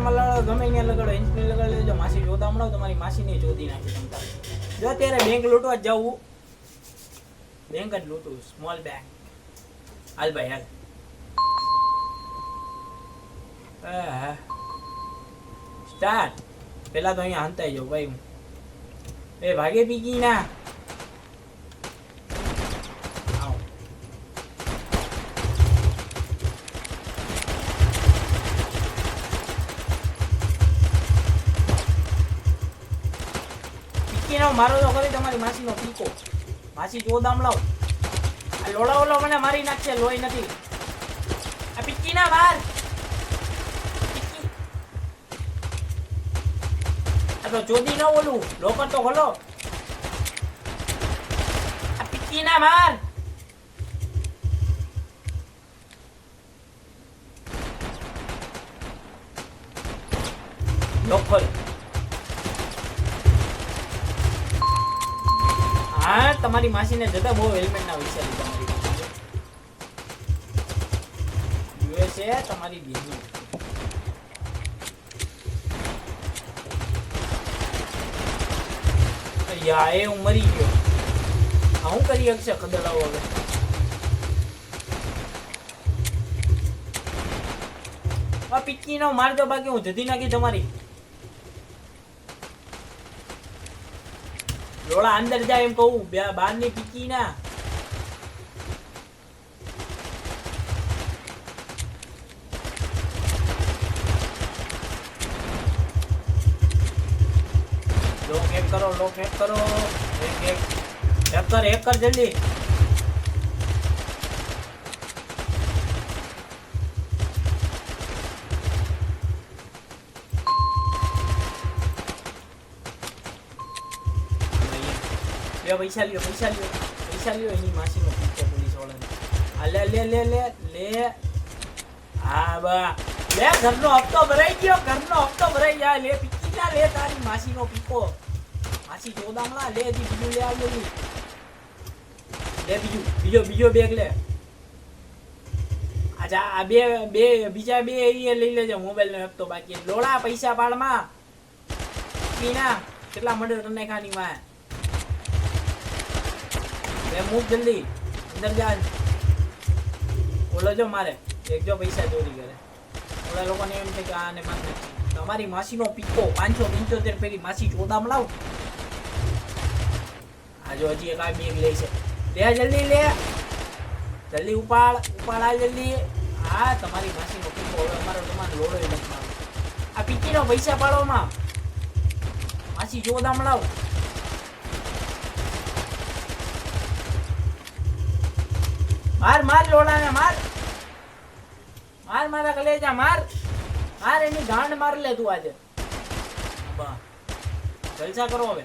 માં લગાડો, ગમે ત્યાં લગાડો, ઇન્સ્પિલ લગાડી લેજો. માસી જોતા મળો, તમારી માસીને જોતી નાખી તમતા. જો અત્યારે બેંક લૂંટવા જ જવું, બેંક જ લૂંટવું, સ્મોલ બેંક. હાલ ભાઈ હાલ. સ્ટાર્ટ. પેલા તો અહીંયા હંતાઈ જાઉં ભાઈ હું. એ ભાગે પીકી ના. મારો તો ખરી તમારી માસી નો પીકો. માસી ચોદામ લાવ. આ લોડા ઓલો મને મારી નાખશે, લોહી નથી. આ પીકી ના માર. આ તો ચોદી ન ઓલું લોકર તો ખોલો. આ પીકી ના માર. લોકર. હા તમારી માસીને જતા બહુ હેલ્મેટ ના વિચારી તમારી યુએસએ તમારી બેની. યા એ હું મરી ગયો. હું કરી શકશે કદડાવો હવે. આ પિક્કી નો માર દો, બાકી હું જતી નાખી તમારી. લોડા અંદર જાય એમ કહું, બહાર ની પીકી ના. લોક એક કરો, લોક એક કરો. એક કર જલ્દી. પૈસા લ્યો એની માસીનો પીછો પોલીસ વાળાને. લે હા બા લે, ઘરનો હપ્તો ભરાઈ ગયો, લે પીકી ના, લે તારી માસીનો પીકો. માસી ચોદામણા લે, બીજું લે આવજો. લે બીજો બેગ લે. અચ્છા આ બીજા બે એ લઈ લેજો. મોબાઈલ નો હપ્તો બાકી. લોડા પૈસા પાડમાં પીના કેટલા મર્ડર કરી નાખાની માં. મૂક જલ્દી અંદર જા. ઓલો જો મારે એક જો પૈસા ચોરી કરે. ઓલા લોકોને એમ છે કે આને મારે તમારી માસીનો પીકો 575 પેલી માસી ચોદામ લાવ. આ જો હજી એક આ બેગ લે છે. લે જલ્દી લે, જલ્દી ઉપાડ આ જલ્દી. હા તમારી માસીનો પીકો. હવે અમારો તમારે લોડો નથી. આ પીકીનો પૈસા પાડવામાં માસી ચોદામ લાવ. માર લોડાને માર મારા કલેજા માર એની ગાંડ માર લે તું આજે. જલસા કરો હવે.